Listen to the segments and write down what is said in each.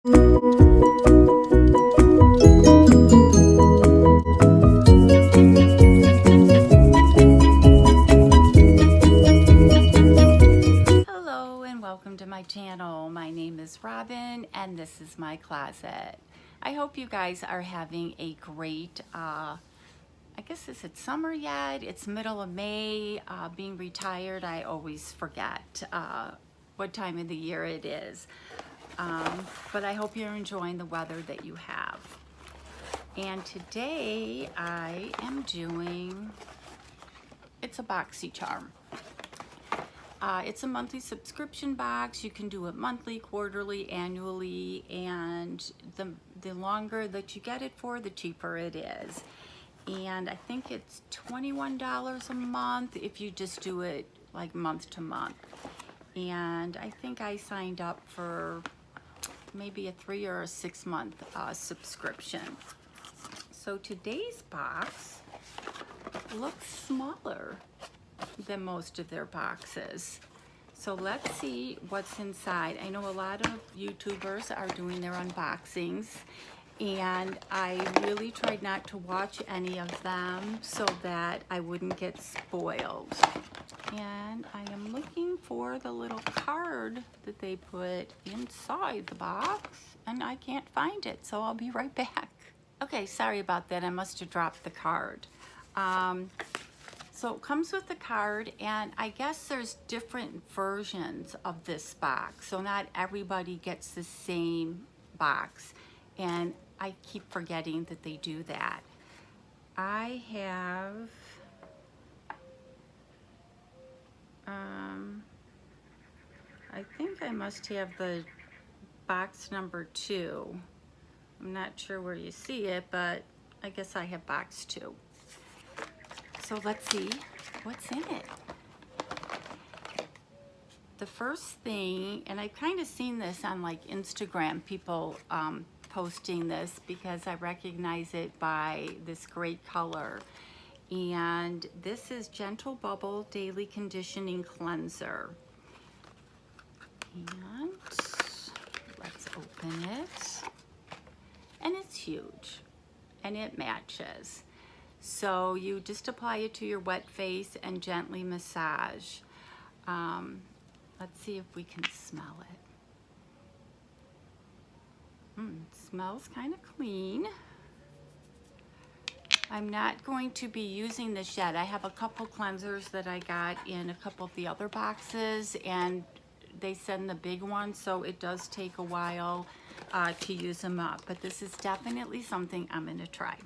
Hello and welcome to my channel. My name is Robin and this is my closet. I hope you guys are having a great, I guess is it summer yet? It's middle of May. Being retired, I always forget what time of the year it is. But I hope you're enjoying the weather that you have. And today I am doing, it's a Boxycharm. It's a monthly subscription box. You can do it monthly, quarterly, annually, and the longer that you get it for, the cheaper it is. And I think it's $21 a month if you just do it like month to month. And I think I signed up for maybe a 3 or a 6 month subscription. So today's box looks smaller than most of their boxes. So let's see what's inside. I know a lot of YouTubers are doing their unboxings, and I really tried not to watch any of them so that I wouldn't get spoiled. And I am looking for the little card that they put inside the box, and I can't find it, so I'll be right back. Okay, sorry about that. I must have dropped the card. So it comes with the card, and I guess there's different versions of this box. So not everybody gets the same box, and I keep forgetting that they do that. I have, I think I must have the box number 2. I'm not sure where you see it, but I guess I have box 2. So let's see what's in it. The first thing, and I've kind of seen this on like Instagram, people posting this because I recognize it by this great color. And this is Gentle Bubble Daily Conditioning Cleanser. And let's open it. And it's huge, and it matches. So you just apply it to your wet face and gently massage. Let's see if we can smell it. It smells kind of clean. I'm not going to be using this yet. I have a couple cleansers that I got in a couple of the other boxes, and they send the big one, so it does take a while to use them up. But this is definitely something I'm going to try.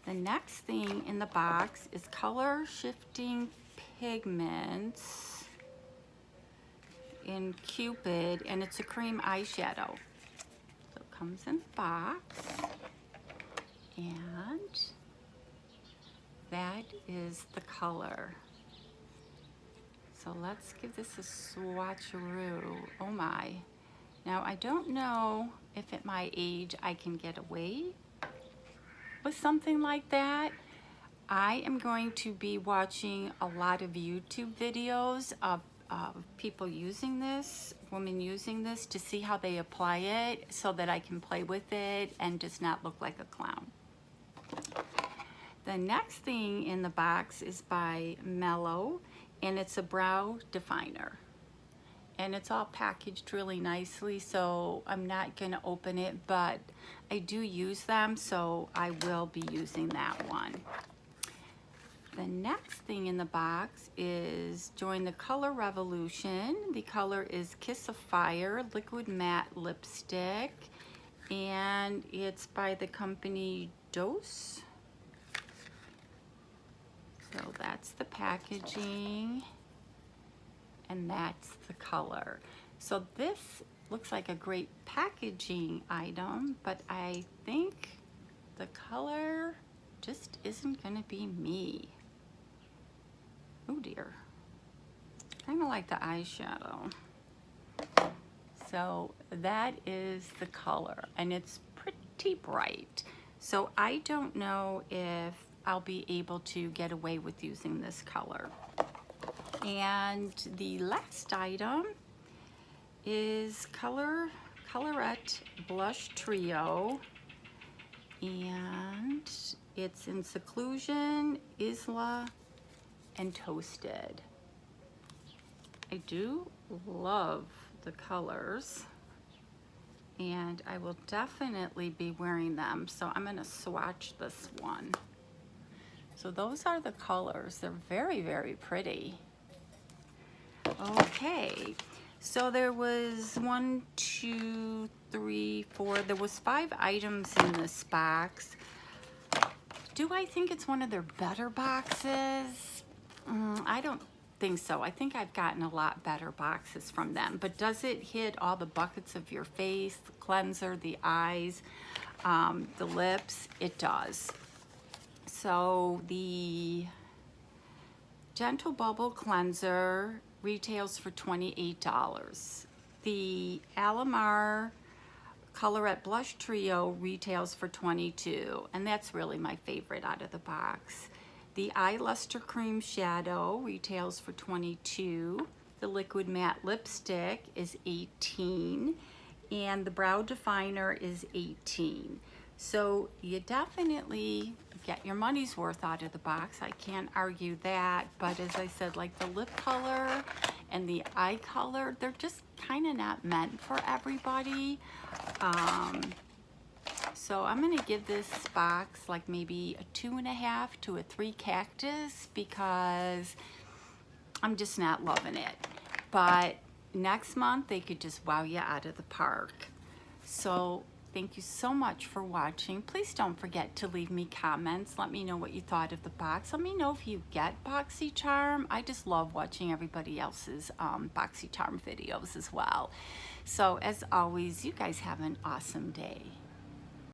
The next thing in the box is color shifting pigments in Cupid, and it's a cream eyeshadow. So it comes in the box, and that is the color. So let's give this a swatcheroo. Oh my. Now I don't know if at my age I can get away with something like that. I am going to be watching a lot of YouTube videos of people using this, women using this, to see how they apply it so that I can play with it and just not look like a clown. The next thing in the box is by Mellow, and it's a brow definer. And it's all packaged really nicely, so I'm not going to open it, but I do use them, so I will be using that one. The next thing in the box is Join the Color Revolution. The color is Kiss of Fire Liquid Matte Lipstick, and it's by the company Dose. So that's the packaging. And that's the color. So this looks like a great packaging item, but I think the color just isn't gonna be me. Oh dear. Kind of like the eyeshadow. So that is the color, and it's pretty bright. So I don't know if I'll be able to get away with using this color. And the last item is color Colorette Blush Trio, and it's in Seclusion, Isla, and Toasted. I do love the colors, and I will definitely be wearing them, so I'm going to swatch this one. So those are the colors. They're very, very pretty. Okay, so there was 1, 2, 3, 4. There was 5 items in this box. Do I think it's one of their better boxes? I don't think so. I think I've gotten a lot better boxes from them. But does it hit all the buckets of your face, the cleanser, the eyes, the lips? It does. So the Gentle Bubble Cleanser retails for $28. The Alamar Colorette Blush Trio retails for $22, and that's really my favorite out of the box. The Eye Luster Cream Shadow retails for $22. The Liquid Matte Lipstick is $18, and the Brow Definer is $18. So you definitely get your money's worth out of the box. I can't argue that, but as I said, like the lip color and the eye color, they're just kind of not meant for everybody. So I'm gonna give this box like maybe a 2.5 to a 3 cactus, because I'm just not loving it. But next month they could just wow you out of the park. So thank you so much for watching. Please don't forget to leave me comments. Let me know what you thought of the box. Let me know if you get Boxycharm. I just love watching everybody else's Boxycharm videos as well. So as always, you guys have an awesome day.